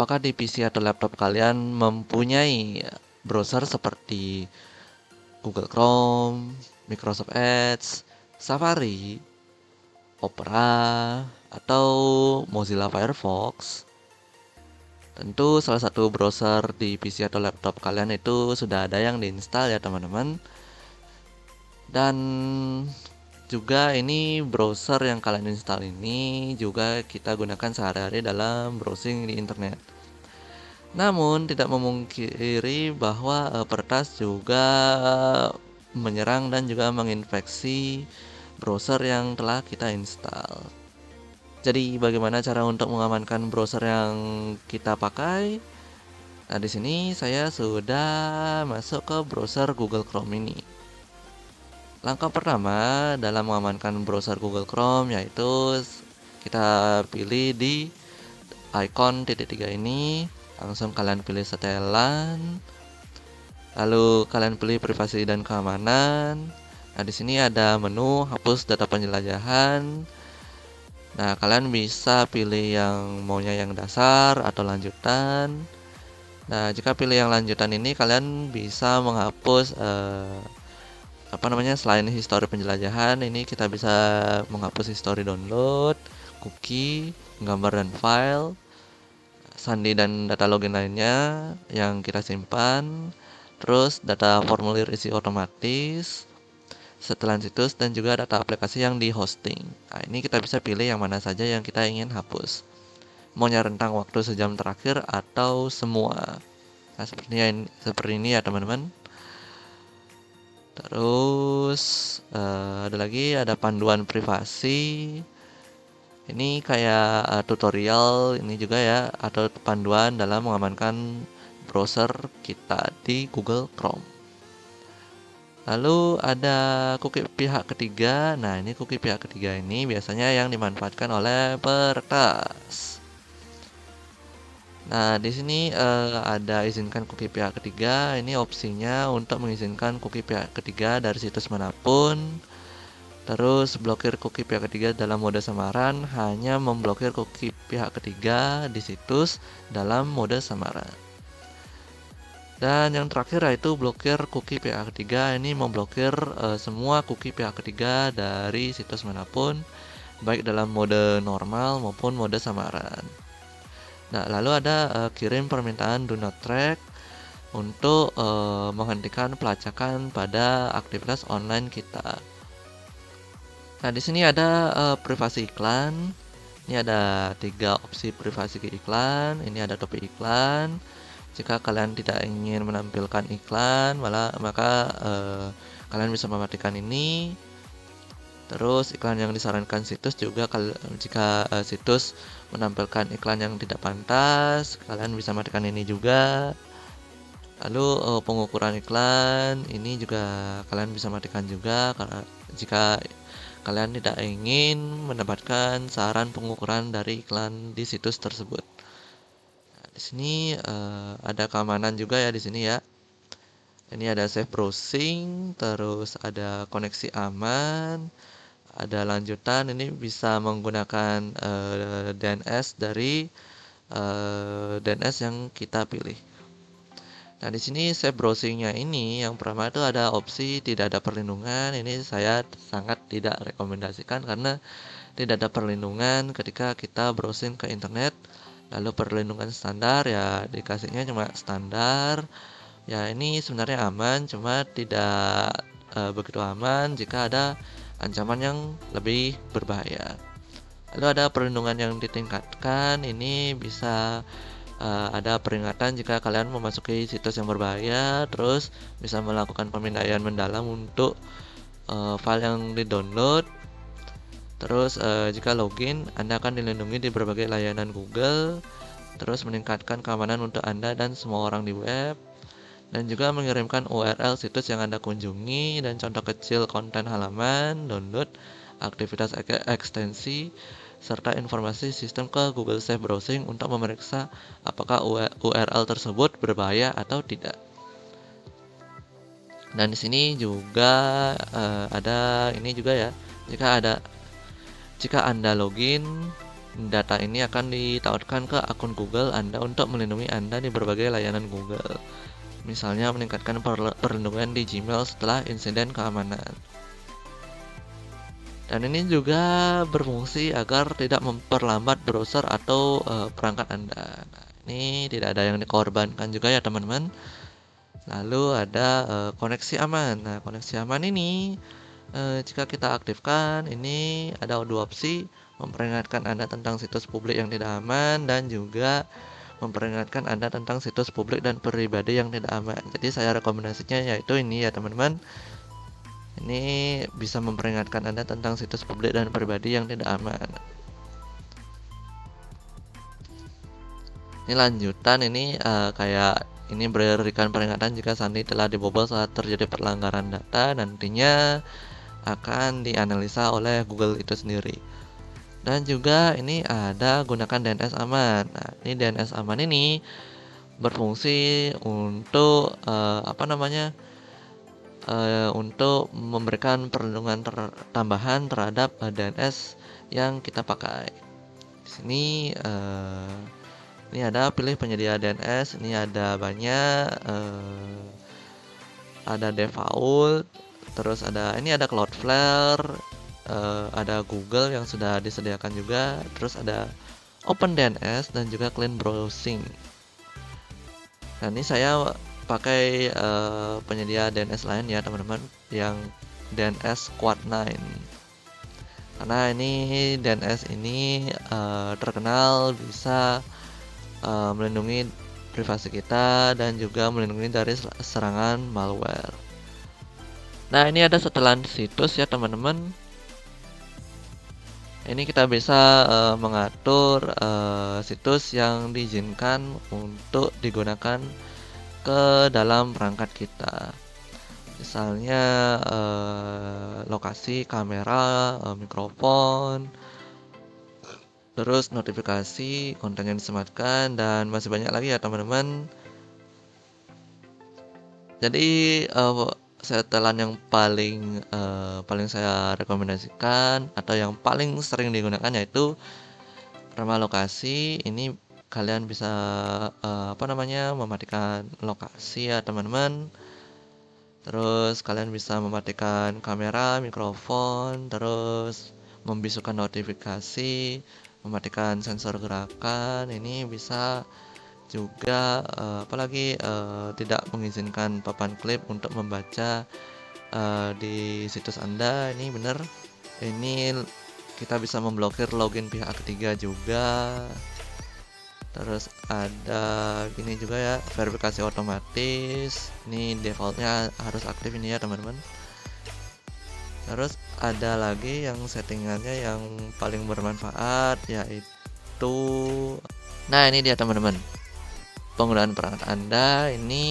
apakah di PC atau laptop kalian mempunyai browser seperti Google Chrome, Microsoft Edge, Safari, Opera, atau Mozilla Firefox? Tentu salah satu browser di PC atau laptop kalian itu sudah ada yang diinstal ya teman-teman. Dan juga ini browser yang kalian install ini juga kita gunakan sehari-hari dalam browsing di internet. Namun tidak memungkiri bahwa peretas juga menyerang dan juga menginfeksi browser yang telah kita install. Jadi bagaimana cara untuk mengamankan browser yang kita pakai? Nah, di sini saya sudah masuk ke browser Google Chrome ini. Langkah pertama dalam mengamankan browser Google Chrome yaitu kita pilih di icon titik 3 ini, langsung kalian pilih setelan, lalu kalian pilih privasi dan keamanan. Nah, di sini ada menu hapus data penjelajahan. Nah, kalian bisa pilih yang maunya yang dasar atau lanjutan. Nah, jika pilih yang lanjutan ini kalian bisa menghapus selain histori penjelajahan, ini kita bisa menghapus histori download, cookie, gambar dan file, sandi dan data login lainnya yang kita simpan, terus data formulir isi otomatis, setelan situs, dan juga data aplikasi yang di hosting. Nah, ini kita bisa pilih yang mana saja yang kita ingin hapus. Maunya rentang waktu sejam terakhir atau semua. Nah, seperti ini ya teman-teman. Terus ada panduan privasi. Ini kayak tutorial ini juga ya, atau panduan dalam mengamankan browser kita di Google Chrome. Lalu ada cookie pihak ketiga. Nah, ini cookie pihak ketiga ini biasanya yang dimanfaatkan oleh peretas. Nah, di sini ada izinkan cookie pihak ketiga. Ini opsinya untuk mengizinkan cookie pihak ketiga dari situs manapun. Terus blokir cookie pihak ketiga dalam mode samaran, hanya memblokir cookie pihak ketiga di situs dalam mode samaran. Dan yang terakhir yaitu blokir cookie pihak ketiga. Ini memblokir semua cookie pihak ketiga dari situs manapun, baik dalam mode normal maupun mode samaran. Nah, lalu ada kirim permintaan do not track untuk menghentikan pelacakan pada aktivitas online kita. Nah, di sini ada privasi iklan. Ini ada 3 opsi privasi iklan. Ini ada topik iklan. Jika kalian tidak ingin menampilkan iklan, maka kalian bisa mematikan ini. Terus iklan yang disarankan situs juga jika situs menampilkan iklan yang tidak pantas, kalian bisa matikan ini juga. Lalu pengukuran iklan ini juga kalian bisa matikan juga karena jika kalian tidak ingin mendapatkan saran pengukuran dari iklan di situs tersebut. Nah, di sini ada keamanan juga ya di sini ya. Ini ada safe browsing, terus ada koneksi aman, ada lanjutan. Ini bisa menggunakan DNS dari DNS yang kita pilih. Nah, di sini safe browsingnya ini yang pertama itu ada opsi tidak ada perlindungan. Ini saya sangat tidak rekomendasikan karena tidak ada perlindungan ketika kita browsing ke internet. Lalu perlindungan standar ya dikasihnya cuma standar. Ya ini sebenarnya aman, cuma tidak begitu aman jika ada ancaman yang lebih berbahaya. Lalu ada perlindungan yang ditingkatkan. Ini bisa ada peringatan jika kalian memasuki situs yang berbahaya, terus bisa melakukan pemindaian mendalam untuk file yang di-download. Terus jika login, Anda akan dilindungi di berbagai layanan Google, terus meningkatkan keamanan untuk Anda dan semua orang di web, dan juga mengirimkan URL situs yang Anda kunjungi dan contoh kecil konten halaman, download, aktivitas ekstensi, serta informasi sistem ke Google Safe Browsing untuk memeriksa apakah URL tersebut berbahaya atau tidak. Dan di sini juga ada ini juga ya. Jika Anda login Data ini akan ditautkan ke akun Google Anda untuk melindungi Anda di berbagai layanan Google. Misalnya meningkatkan perlindungan di Gmail setelah insiden keamanan. Dan ini juga berfungsi agar tidak memperlambat browser atau perangkat Anda. Nah, ini tidak ada yang dikorbankan juga ya teman-teman. Lalu ada koneksi aman. Nah, koneksi aman ini jika kita aktifkan, ini ada dua opsi: memperingatkan Anda tentang situs publik yang tidak aman dan juga memperingatkan Anda tentang situs publik dan pribadi yang tidak aman. Jadi saya rekomendasinya yaitu ini ya teman-teman. Ini bisa memperingatkan Anda tentang situs publik dan pribadi yang tidak aman. Ini lanjutan, ini kayak ini berikan peringatan jika sandi telah dibobol saat terjadi pelanggaran data, nantinya akan dianalisa oleh Google itu sendiri. Dan juga ini ada gunakan DNS aman. Nah, ini DNS aman ini berfungsi untuk untuk memberikan perlindungan tambahan terhadap DNS yang kita pakai. Di sini ini ada pilih penyedia DNS, ini ada banyak, ada default, terus ini ada Cloudflare, ada Google yang sudah disediakan juga, terus ada OpenDNS dan juga Clean Browsing. Nah, ini saya pakai penyedia DNS lain ya teman-teman, yang DNS Quad9. Karena ini DNS ini terkenal bisa melindungi privasi kita dan juga melindungi dari serangan malware. Nah, ini ada setelan situs ya teman-teman. Ini kita bisa mengatur situs yang diizinkan untuk digunakan ke dalam perangkat kita. Misalnya lokasi, kamera, mikrofon, terus notifikasi, konten yang disematkan, dan masih banyak lagi ya teman-teman. Jadi setelan yang paling saya rekomendasikan atau yang paling sering digunakan yaitu pertama lokasi. Ini kalian bisa mematikan lokasi ya teman-teman. Terus kalian bisa mematikan kamera, mikrofon, terus membisukan notifikasi, mematikan sensor gerakan. Ini bisa juga tidak mengizinkan papan klip untuk membaca di situs Anda. Ini benar, ini kita bisa memblokir login pihak ketiga juga. Terus ada gini juga ya, verifikasi otomatis. Ini defaultnya harus aktif ini ya teman-teman. Terus ada lagi yang settingannya yang paling bermanfaat, yaitu ini dia teman-teman, penggunaan perangkat Anda. Ini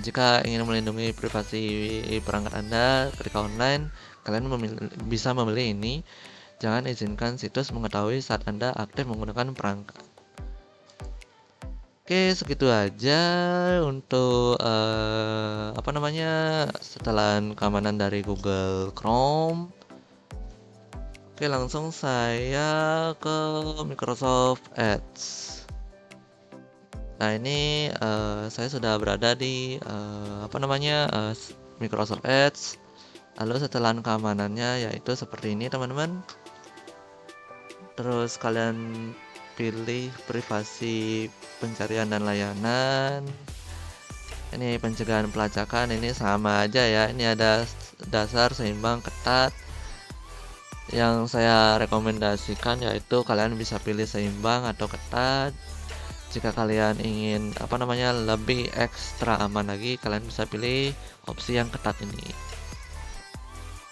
jika ingin melindungi privasi perangkat Anda ketika online, kalian bisa memilih ini. Jangan izinkan situs mengetahui saat Anda aktif menggunakan perangkat. Oke, segitu aja untuk setelan keamanan dari Google Chrome. Oke, langsung saya ke Microsoft Edge. Nah, ini saya sudah berada di Microsoft Edge. Lalu setelan keamanannya yaitu seperti ini teman-teman. Terus kalian pilih privasi pencarian dan layanan. Ini pencegahan pelacakan, ini sama aja ya. Ini ada dasar, seimbang, ketat. Yang saya rekomendasikan yaitu kalian bisa pilih seimbang atau ketat. Jika kalian ingin lebih ekstra aman lagi, kalian bisa pilih opsi yang ketat ini.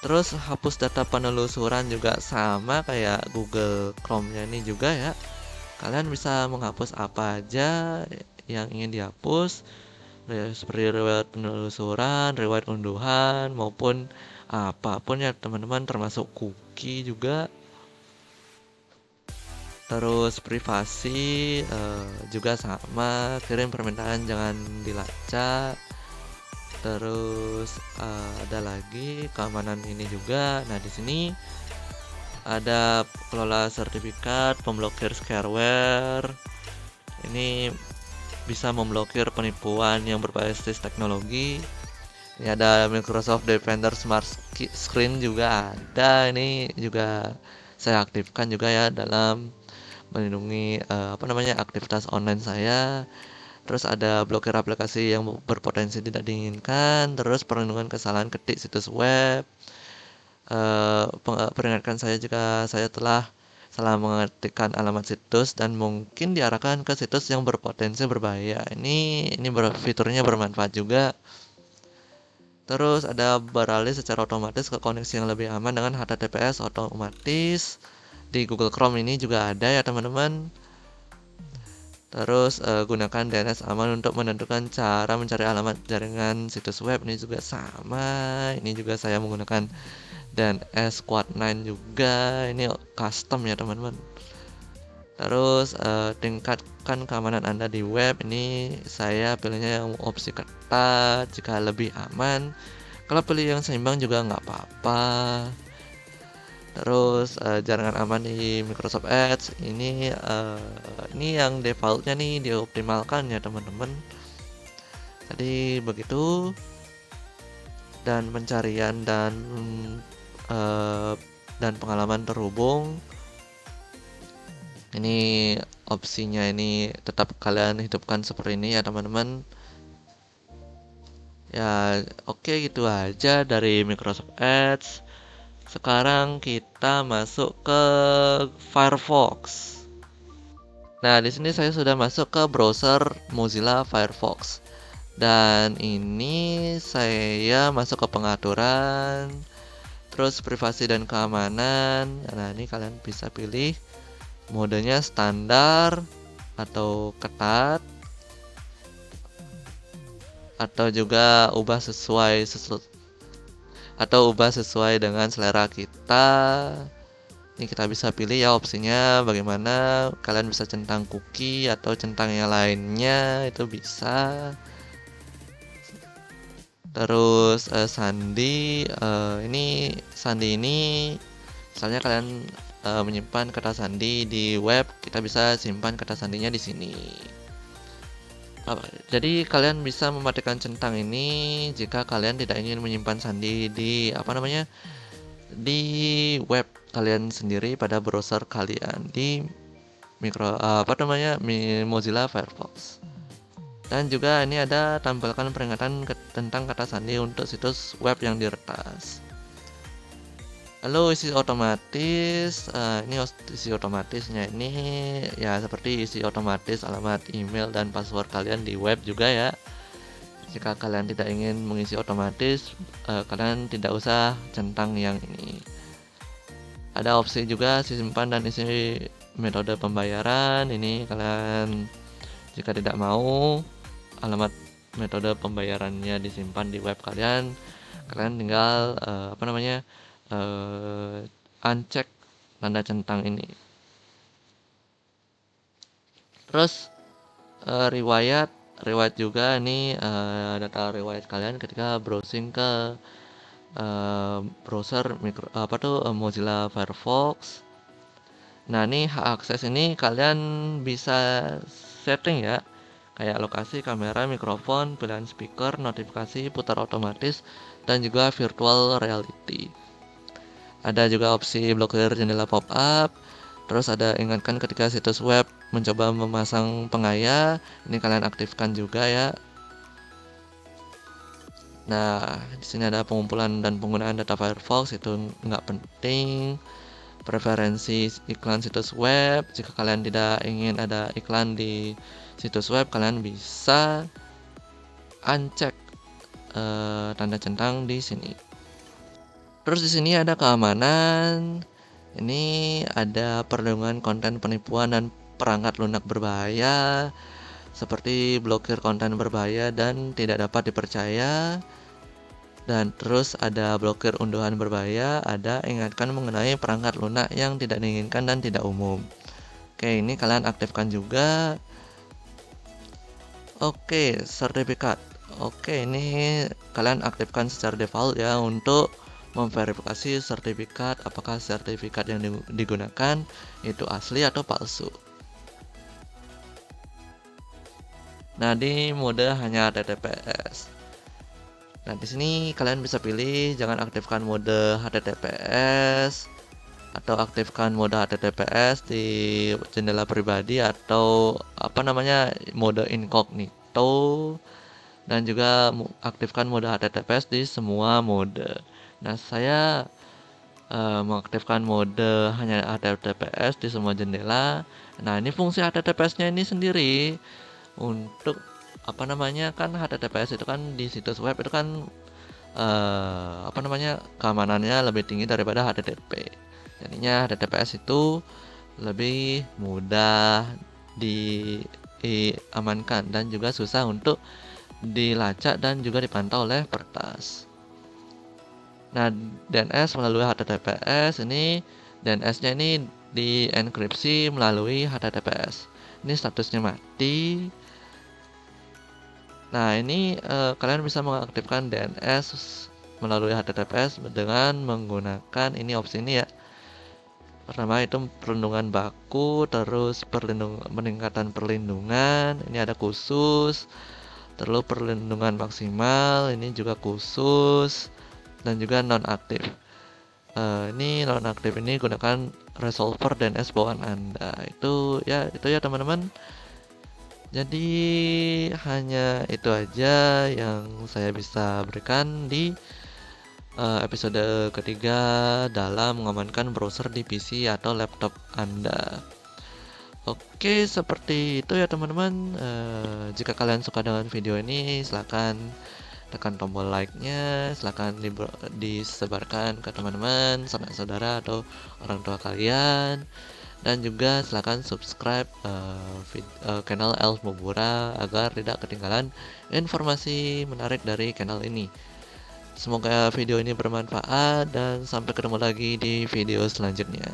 Terus hapus data penelusuran juga sama kayak Google Chrome-nya ini juga ya. Kalian bisa menghapus apa aja yang ingin dihapus, seperti riwayat penelusuran, riwayat unduhan, maupun apapun ya teman-teman, termasuk cookie juga. Terus privasi juga sama, kirim permintaan jangan dilacak. Terus ada lagi keamanan ini juga. Nah, di sini ada kelola sertifikat, pemblokir shareware. Ini bisa memblokir penipuan yang berbasis teknologi. Ini ada Microsoft Defender Smart Screen juga ada. Ini juga saya aktifkan juga ya dalam melindungi aktivitas online saya. Terus ada blokir aplikasi yang berpotensi tidak diinginkan, terus perlindungan kesalahan ketik situs web. Peringatkan saya jika saya telah salah mengetikkan alamat situs dan mungkin diarahkan ke situs yang berpotensi berbahaya. Ini fiturnya bermanfaat juga. Terus ada beralih secara otomatis ke koneksi yang lebih aman dengan HTTPS otomatis. Di Google Chrome ini juga ada ya teman-teman. Terus gunakan DNS aman untuk menentukan cara mencari alamat jaringan situs web. Ini juga sama. Ini juga saya menggunakan DNS Quad9 juga. Ini custom ya teman-teman. Terus tingkatkan keamanan Anda di web. Ini saya pilihnya yang opsi ketat jika lebih aman. Kalau pilih yang seimbang juga nggak apa-apa. Terus jaringan aman di Microsoft Edge ini yang defaultnya nih dioptimalkan ya teman-teman. Jadi begitu. Dan pencarian dan pengalaman terhubung ini opsinya ini tetap kalian hidupkan seperti ini ya teman-teman. Ya oke, gitu aja dari Microsoft Edge. Sekarang kita masuk ke Firefox. Nah, di sini saya sudah masuk ke browser Mozilla Firefox. Dan ini saya masuk ke pengaturan, terus privasi dan keamanan. Nah, ini kalian bisa pilih modenya standar atau ketat, atau juga ubah sesuai dengan selera kita. Ini kita bisa pilih ya opsinya bagaimana. Kalian bisa centang cookie atau centang yang lainnya, itu bisa. Terus sandi, ini sandi ini misalnya kalian menyimpan kata sandi di web, kita bisa simpan kata sandinya di sini. Jadi kalian bisa mematikan centang ini jika kalian tidak ingin menyimpan sandi di di web kalian sendiri pada browser kalian di Mozilla Firefox. Dan juga ini ada tampilkan peringatan tentang kata sandi untuk situs web yang diretas. Lalu isi otomatis, ini isi otomatisnya ini ya seperti isi otomatis alamat email dan password kalian di web juga ya. Jika kalian tidak ingin mengisi otomatis, kalian tidak usah centang yang ini. Ada opsi juga simpan dan isi metode pembayaran. Ini kalian jika tidak mau alamat metode pembayarannya disimpan di web kalian tinggal uncheck tanda centang ini. Terus riwayat juga ini data riwayat kalian ketika browsing ke browser Mozilla Firefox. Nah, ini hak akses ini kalian bisa setting ya, kayak lokasi, kamera, mikrofon, pilihan speaker, notifikasi, putar otomatis, dan juga virtual reality. Ada juga opsi blokir jendela pop-up. Terus ada ingatkan ketika situs web mencoba memasang pengaya. Ini kalian aktifkan juga ya. Nah, di sini ada pengumpulan dan penggunaan data Firefox, itu nggak penting. Preferensi iklan situs web, jika kalian tidak ingin ada iklan di situs web, kalian bisa uncheck tanda centang di sini. Terus di sini ada keamanan. Ini ada perlindungan konten penipuan dan perangkat lunak berbahaya, seperti blokir konten berbahaya dan tidak dapat dipercaya. Dan terus ada blokir unduhan berbahaya, ada ingatkan mengenai perangkat lunak yang tidak diinginkan dan tidak umum. Oke, ini kalian aktifkan juga. Oke, sertifikat. Oke, ini kalian aktifkan secara default ya untuk memverifikasi sertifikat apakah sertifikat yang digunakan itu asli atau palsu. Nah, di mode hanya HTTPS. Nah, di sini kalian bisa pilih jangan aktifkan mode HTTPS atau aktifkan mode HTTPS di jendela pribadi atau mode incognito, dan juga aktifkan mode HTTPS di semua mode. Nah, saya mengaktifkan mode hanya HTTPS di semua jendela. Nah, ini fungsi HTTPS-nya ini sendiri untuk kan HTTPS itu kan di situs web itu kan keamanannya lebih tinggi daripada HTTP. Jadinya HTTPS itu lebih mudah diamankan dan juga susah untuk dilacak dan juga dipantau oleh peretas. Nah, DNS melalui HTTPS ini, DNS-nya ini dienkripsi melalui HTTPS. Ini statusnya mati. Nah, ini kalian bisa mengaktifkan DNS melalui HTTPS dengan menggunakan ini opsi ini ya. Pertama itu perlindungan baku, terus peningkatan perlindungan, ini ada khusus, terus perlindungan maksimal, ini juga khusus, dan juga nonaktif. Ini nonaktif ini gunakan resolver DNS bawaan Anda. Itu ya teman-teman. Jadi hanya itu aja yang saya bisa berikan di episode ketiga dalam mengamankan browser di PC atau laptop Anda. Oke, seperti itu ya teman-teman. Jika kalian suka dengan video ini, silahkan tekan tombol like-nya, silahkan disebarkan ke teman-teman, saudara atau orang tua kalian. Dan juga silahkan subscribe channel Elf Mubura agar tidak ketinggalan informasi menarik dari channel ini. Semoga video ini bermanfaat dan sampai ketemu lagi di video selanjutnya.